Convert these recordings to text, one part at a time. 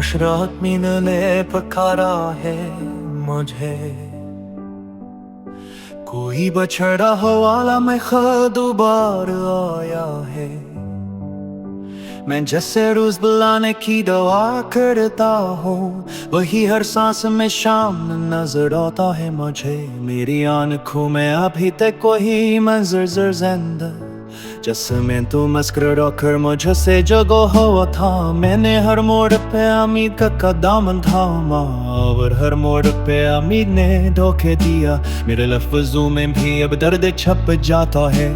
खामोश रात मीन ने पुकारा है मुझे। कोई बछड़ा हवाला में दोबार आया है। मैं जैसे रोज बुलाने की दुआ करता हूँ, वही हर सांस में शाम नजर आता है मुझे। मेरी आंखों में अभी तक वही मंजर जिंदा, जिसमें तू मुस्कुरा कर मुझसे जगो हुआ था। मैंने हर मोड़ पे उम्मीद का कदम थामा, और हर मोड़ पे उम्मीद ने धोखे दिया। मेरे लफ्जों में भी अब दर्द छप जाता है।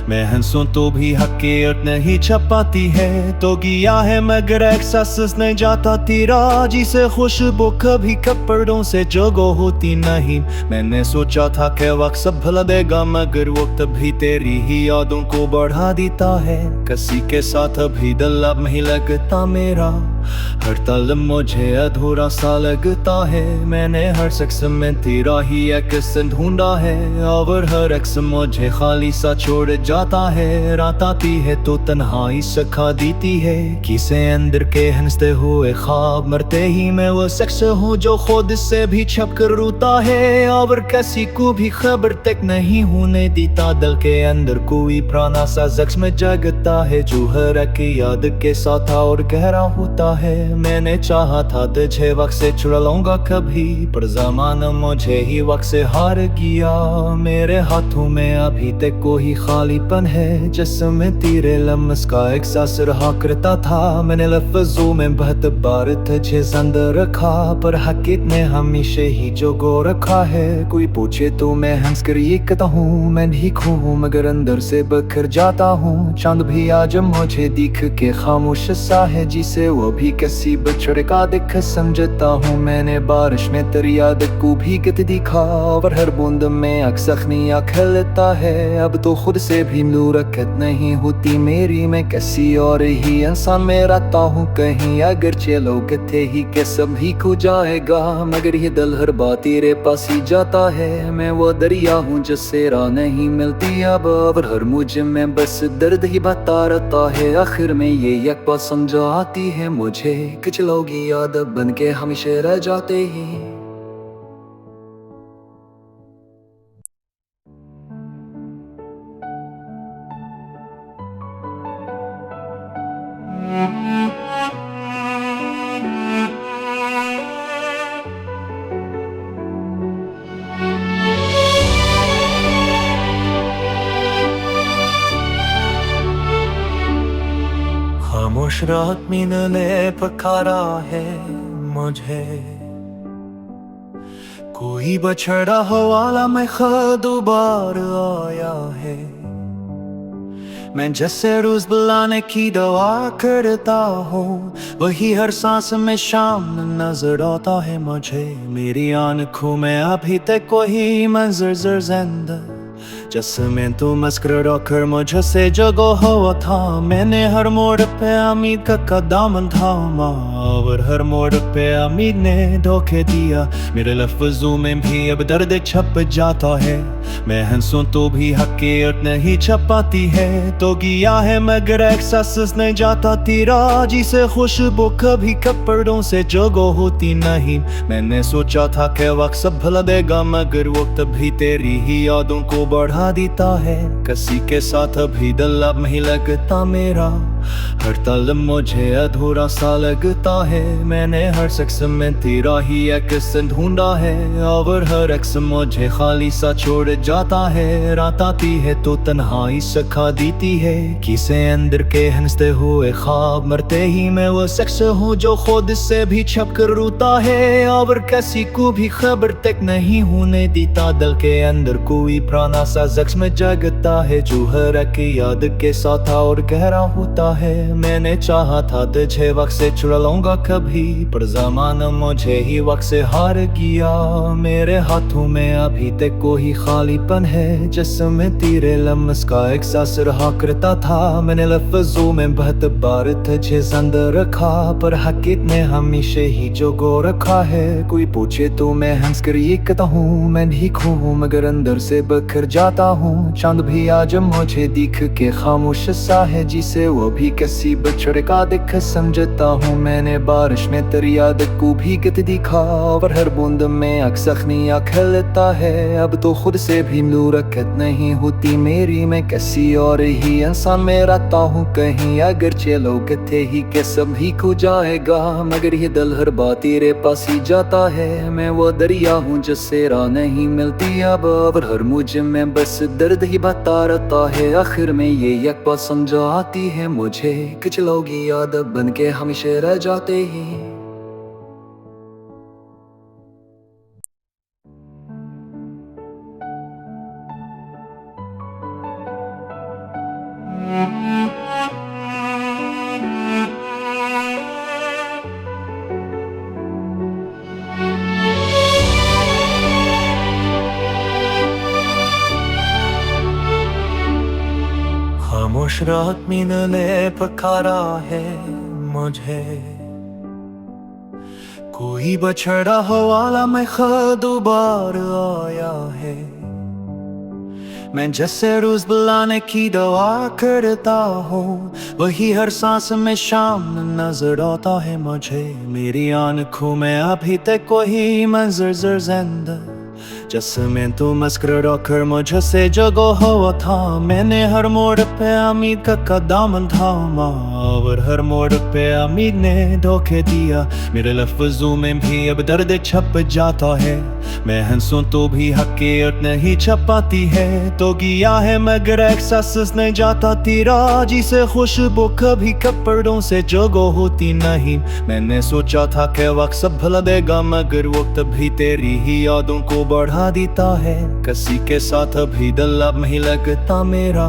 मैं हंसूं तो भी हकीकत नहीं छप पाती है। तो गया है मगर एहसास नहीं जाता तेरा, जिसे खुशबू कभी कपड़ों से जगो होती नहीं। मैंने सोचा था कि वक्त सब भुला देगा, मगर वक्त भी तेरी ही यादों को बढ़ा देता है। किसी के साथ अभी दिल अब नहीं लगता मेरा, हर पल मुझे अधूरा सा लगता है। मैंने हर शख्स में तेरा ही एक ढूंढा है, और हर अक्स मुझे खाली सा छोड़ जाता है। रात आती है तो तन्हाई सिखा देती है, किसे अंदर के हंसते हुए ख्वाब। मरते ही मैं वो शख्स हूँ जो खुद से भी छप कर रोता है, और किसी को भी खबर तक नहीं होने देता। दिल के अंदर कोई पुराना सा जख्म जगता है, जो हर एक याद के साथ और गहरा होता है। मैंने चाहा था तुझे वक्त से चुरा लूंगा कभी, पर ज़माना मुझे ही वक्त से हार गया। मेरे हाथों में अभी तक कोई खालीपन है, जिसमें तेरे लम्स का एहसास रहा करता था। मैंने लफ्जों में बहुत बार तुझे जिंदा रखा, पर हकीकत ने हमेशा ही जोगो रखा है। कोई पूछे तो मैं हंस कर ये कहता हूँ, मैं ठीक हूँ मगर अंदर से बखर जाता हूँ। चांद भी आज मुझे दिख के खामोश सा है, जिसे वो भी किसी बछड़े का दिख समझता हूँ। मैंने बारिश में तेरी याद को भीगते दिखा, और हर बूंद में अक्सखनिया खिलता है। अब तो खुद से भी मुलाकात नहीं होती मेरी, मैं किसी और ही इंसान में रहता हूँ कहीं। अगर चलो कहते ही के सभी को जाएगा, मगर ये दिल हर बात तेरे पास ही जाता है। मैं वो दरिया हूँ जिससे राह नहीं मिलती अब, और हर मुझ में बस दर्द ही बता रहता है। आखिर में ये एक बात समझ आती है मुझे, कुछ लोग याद बन के हमेशा रह जाते हैं। खामोश रात मीन ने पुकारा है मुझे। कोई बछड़ा हवाला में दोबार आया है। मैं जैसे रोज बुलाने की दुआ करता हूँ, वही हर सांस में शाम नजर आता है मुझे। मेरी आंखों में अभी तक वही मंजर जिंदा, जिसमें तू मुस्कुरा कर मुझसे जगो हुआ था। मैंने हर मोड़ पे उम्मीद का कदम थामा, और हर मोड़ पे उम्मीद ने धोखे दिया। मेरे लफ्जों में भी अब दर्द छप जाता है। मैं हंसूं तो भी हकीकत नहीं छप पाती है। तो गया है मगर एहसास नहीं जाता तेरा, जिसे खुशबू कभी कपड़ों से जगो होती नहीं। मैंने सोचा था कि वक्त सब भुला देगा, मगर वक्त भी तेरी ही यादों को बढ़ा देता है। किसी के साथ अभी दिल अब नहीं लगता मेरा, हर पल मुझे अधूरा सा लगता है। मैंने हर शख्स में तेरा ही एक ढूंढा है, और हर अक्स मुझे खाली सा छोड़ जाता है। रात आती है तो तन्हाई सिखा देती है, किसे अंदर के हंसते हुए ख्वाब। मरते ही मैं वो शख्स हूँ जो खुद से भी छप कर रोता है, और किसी को भी खबर तक नहीं होने देता। दिल के अंदर कोई पुराना सा जख्म जगता है, जो हर एक याद के साथ और गहरा होता है। मैंने चाहा था तुझे वक्त से चुरा लूंगा कभी, पर ज़माना मुझे ही वक्त से हार गया। मेरे हाथों में अभी तक कोई खालीपन है, जिसमें तेरे लम्स का एहसास रहा करता था। मैंने लफ्जों में बहुत बार तुझे जिंदा रखा, पर हकीकत ने हमेशा ही जोगो रखा है। कोई पूछे तो मैं हंस कर ये कहता हूँ, मैं ठीक हूँ मगर अंदर से बखर जाता हूँ। चांद भी आज मुझे दिख के खामोश सा है, जिसे वो भी भी किसी बछड़े का दिख समझता हूँ। मैंने बारिश में तेरी याद को भीगत दिखा, और हर बूंद में अक्सखनिया खिलता है। अब तो खुद से भी मुलाकात नहीं होती मेरी, मैं किसी और ही इंसान में रहता हूँ कहीं। अगर चलो कथे ही के सभी खो जाएगा, मगर ये दिल हर बात तेरे पास ही जाता है। मैं वो दरिया हूँ जिससे राह नहीं मिलती अब, और हर मुझ में बस दर्द ही बता रहता है। आखिर में ये एक बात समझ आती है मुझे, कुछ लोग याद बन के हमेशा रह जाते हैं। खामोश रात में ने पुकारा है मुझे, कोई बछड़ा हो वाला मैं खुद बार आया है। मैं जैसे रोज बुलाने की दुआ करता हूँ, वही हर सांस में शाम नजर आता है मुझे। मेरी आंखों में अभी तक कोई मंजर जिंदा, जिसमें तू मुस्कुरा कर मुझसे जगो हुआ था। मैंने हर मोड़ पे उम्मीद का कदम थामा, और हर मोड़ पे उम्मीद ने धोखे दिया। मेरे लफ्जों में भी अब दर्द छप जाता है, मैं हंसूं तो भी हकीकत नहीं छप पाती है। तो गया है मगर एहसास नहीं जाता तेरा, जिसे खुशबू कभी कपड़ों से जगो होती नहीं। मैंने सोचा था कि वक्त सब भुला देगा, मगर वक्त भी तेरी ही यादों को बढ़ा देता है। किसी के साथ अभी दिल अब नहीं लगता मेरा,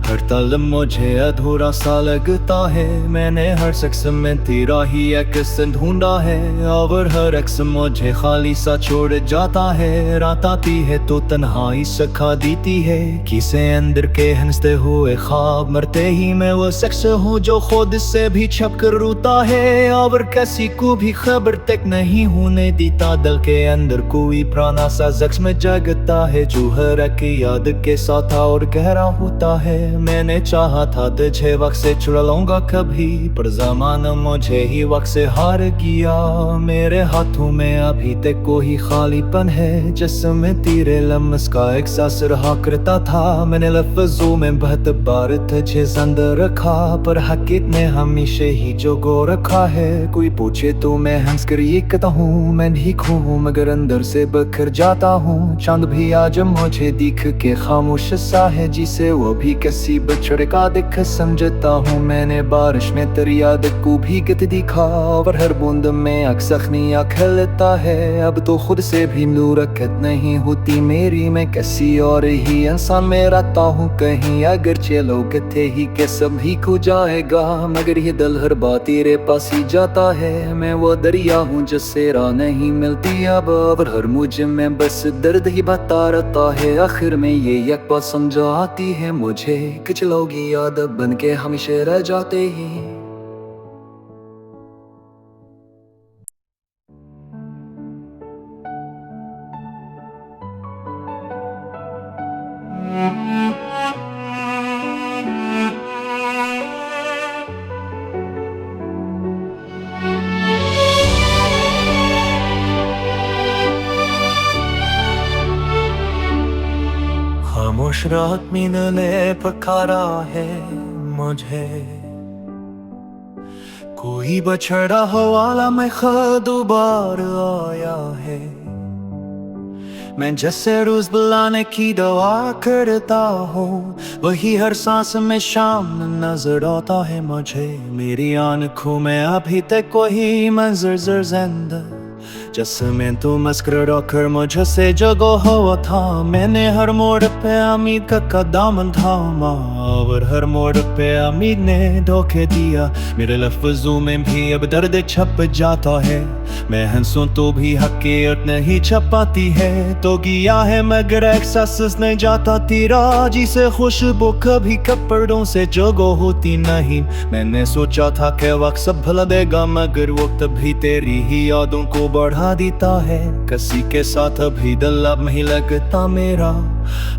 हर पल मुझे अधूरा सा लगता है। मैंने हर शख्स में तेरा ही एक किस्म ढूंढा है, और हर अक्स मुझे खाली सा छोड़ जाता है। रात आती है तो तन्हाई सिखा देती है, किसे अंदर के हंसते हुए ख्वाब मरते ही मैं वो शख्स हूँ जो खुद से भी छप कर रोता है। और किसी को भी खबर तक नहीं होने देता, दिल के अंदर कोई पुराना सा जख्म जगता है, जो हर एक याद के साथ और गहरा होता है। मैंने चाहा था तुझे वक्त से छुड़ा लूंगा कभी, पर ज़माना मुझे ही वक्त से हार गया। मेरे हाथों में अभी तक कोई खालीपन है, जिसमें तेरे लम्स का एहसास रहा करता था। मैंने लफ्जों में बहुत बार तुझे जिंदा रखा, पर हकीकत ने हमेशा ही जोगो रखा है। कोई पूछे तो मैं हंस कर ये कहता हूँ मैं ठीक हूँ, मगर अंदर से बखर जाता हूँ। चांद भी आज मुझे दिख के खामोश सा है, जिसे वो भी किसी बछड़े का दिख समझता हूँ। मैंने बारिश में तेरी याद को भीगत दिखा, और हर बूंद में अक्सखनिया खिलता है। अब तो खुद से भी मुलाकात नहीं होती मेरी, मैं किसी और ही इंसान में रहता हूँ कहीं। अगर चलो कथे ही के सभी खो जाएगा, मगर ये दिल हर बात तेरे पास ही जाता है। मैं वो दरिया हूँ जिससे राह नहीं मिलती अब, और हर मुझ में बस दर्द ही बता रहता है। आखिर में ये एक बात समझ आती है मुझे, कुछ लोग याद बन के हमेशा रह जाते हैं। खामोश रात में ने पुकारा है मुझे, कोई बछड़ा हो वाला मैं खुद बार आया है। मैं जैसे रोज बुलाने की दुआ करता हूँ, वही हर सांस में शाम नजर आता है मुझे। मेरी आंखों में अभी तक कोई मंजर जिंदा, जिसमें तू मुस्कुरा कर मुझसे जगो हुआ था। मैंने हर मोड़ पे उम्मीद का कदम थामा, और हर मोड़ पे उम्मीद ने धोखे दिया। मेरे लफ्जों में भी अब दर्द छप जाता है, मैं हंसूं तो भी हकीकत नहीं छप पाती है। तो गया है मगर एहसास नहीं जाता तेरा, जिसे खुशबू कभी कपड़ों से जगो होती नहीं। मैंने सोचा था कि वक्त सब भुला देगा, मगर वक्त भी तेरी ही यादों को बढ़ा देता है। किसी के साथ अभी दिल अब नहीं लगता मेरा,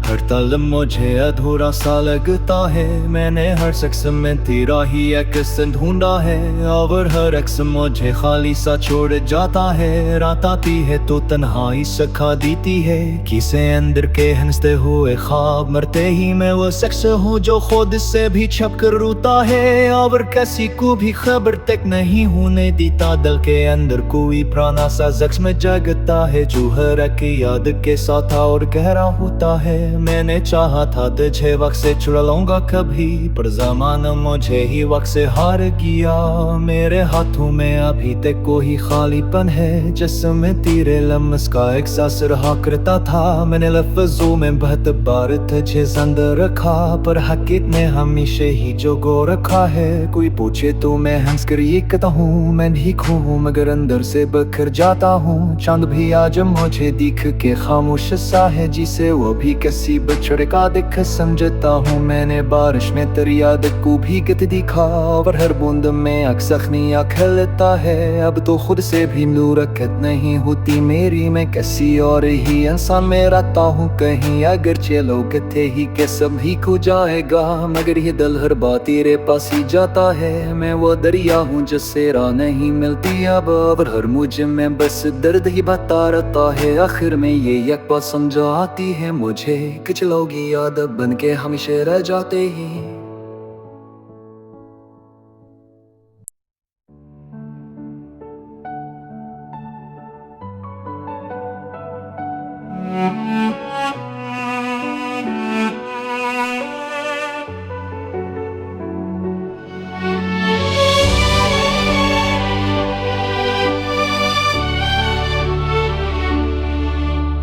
हर पल मुझे अधूरा सा लगता है। मैंने हर शख्स में तेरा ही एक सन ढूंढा है, और हर अक्स मुझे खाली सा छोड़ जाता है। रात आती है तो तन्हाई सखा देती है, किसे अंदर के हंसते हुए ख्वाब। मरते ही मैं वो शख्स हूँ जो खुद से भी छप कर रोता है, और किसी को भी खबर तक नहीं होने देता। दिल के अंदर कोई पुराना सा जख्म जगता है, जो हर एक याद के साथ और गहरा होता है। मैंने चाहा था तुझे वक्त से चुरा लूंगा कभी, पर ज़माना मुझे ही वक्त से हार गया। मेरे हाथों में अभी तक कोई खालीपन है, जिसमें तेरे लम्स का एहसास रहा करता था। मैंने लफ्ज़ों में बहुत बार तुझे जिंदा रखा, पर हकीकत ने हमेशा ही जोगो रखा है। कोई पूछे तो मैं हंस कर ये कहता हूँ, मैं ठीक हूँ मगर अंदर से बखर जाता हूँ। चांद भी आज मुझे दिख के खामोश सा है, जिसे वो भी किसी बछड़े का दिख समझता हूँ। मैंने बारिश में तेरी याद को भीगत दिखा, और हर बूंद में अक्सखनिया खिलता है। अब तो खुद से भी नूरकत नहीं होती मेरी, मैं किसी और ही इंसान में रहता हूँ कहीं। अगर चलो कथे ही के सभी खो जाएगा, मगर ये दिल हर बात तेरे पास ही जाता है। मैं वो दरिया हूँ जिससे राह नहीं मिलती अब, और हर मुझे में बस दर्द ही बता रहता है। आखिर में ये एक बात समझ आती है मुझे, कुछ लोग याद बन के हमेशा रह जाते ही।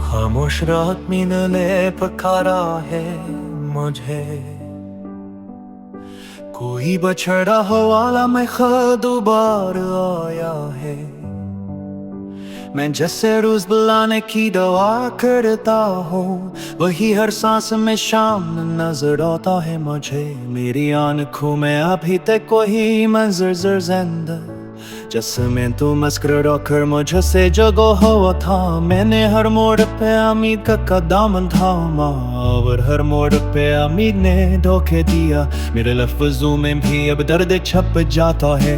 खामोश रात में ने पुकारा है मुझे, कोई बछड़ा हो वाला मैं खुद दोबार आया है। मैं जैसे रोज बुलाने की दुआ करता हूँ, वही हर सांस में शाम नजर आता है मुझे। मेरी आंखों में अभी तक कोई मंजर जिंदा, जिसमें तू मुस्कुरा कर मुझसे जगो हुआ था। मैंने हर मोड़ पे उम्मीद का कदम थामा, और हर मोड़ पे उम्मीद ने धोखे दिया। मेरे लफ्जों में भी अब दर्द छप जाता है,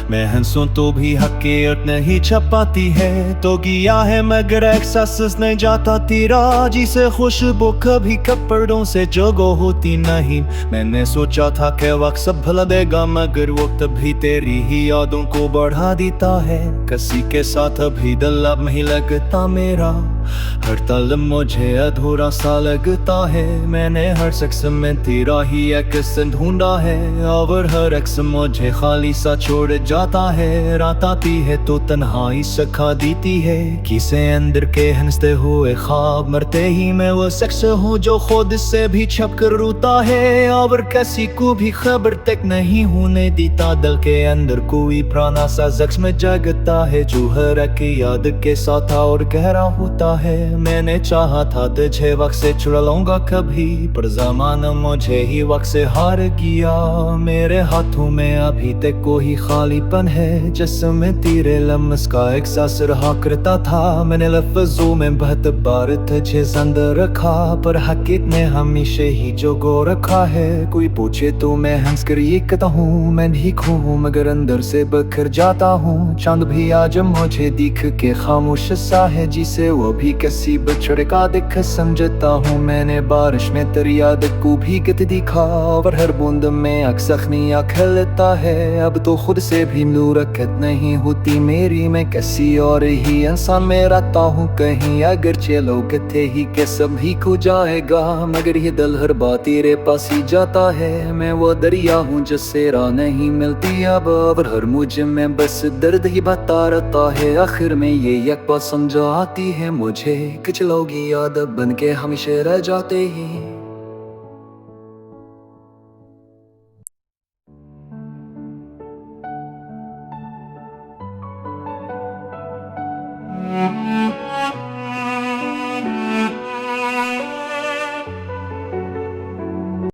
मैं हंसूं तो भी हकीकत नहीं छप पाती है। तो गया है मगर एहसास नहीं जाता तेरा, जिसे खुशबू कभी कपड़ों से जगो होती नहीं। मैंने सोचा था कि वक्त सब भुला देगा, मगर वक्त भी तेरी ही यादों को बढ़ा देता है। किसी के साथ अभी दिल अब नहीं लगता मेरा, हर पल मुझे अधूरा सा लगता है। मैंने हर शख्स में तेरा ही एक सन ढूंढा है, और हर अक्स मुझे खाली सा छोड़ जाता है। रात आती है तो तन्हाई सखा देती है, किसे अंदर के हंसते हुए ख्वाब। मरते ही मैं वो शख्स हूँ जो खुद से भी छप कर रोता है, और किसी को भी खबर तक नहीं होने देता। दिल के अंदर कोई पुराना सा जख्म जगता है, जो हर एक याद के साथ और गहरा होता है। मैंने चाहा था तुझे वक्त से चुरा लूंगा कभी, पर ज़माना मुझे ही वक्त से हार गया। मेरे हाथों में अभी तक कोई खालीपन है, जिसमें तेरे लम्स का एहसास रहा करता था। मैंने लफ्जों में बहुत बार तुझे जिंदा रखा, पर हकीकत ने हमेशा ही जोगो रखा है। कोई पूछे तो मैं हंस कर ये कहता हूँ, मैं ठीक हूँ मगर अंदर से बखर जाता हूँ। चांद भी आज मुझे दिख के खामोश सा है, जिसे वो भी किसी बछड़े का दिख समझता हूँ। मैंने बारिश में तेरी याद को भीगत दिखा, और हर बूंद में अक्सखनिया खिलता है। अब तो खुद से भी नूरकत नहीं होती मेरी, मैं किसी और ही इंसान में रहता हूँ कहीं। अगर चलो कथे ही के सभी खो जाएगा, मगर ये दिल हर बात तेरे पास ही जाता है। मैं वो दरिया हूँ जिससे राह नहीं मिलती अब, और हर मुझे में बस दर्द ही बता रहता है। आखिर में ये एक बात समझ आती है मुझे, कुछ लोग याद बन के हमेशा रह जाते ही।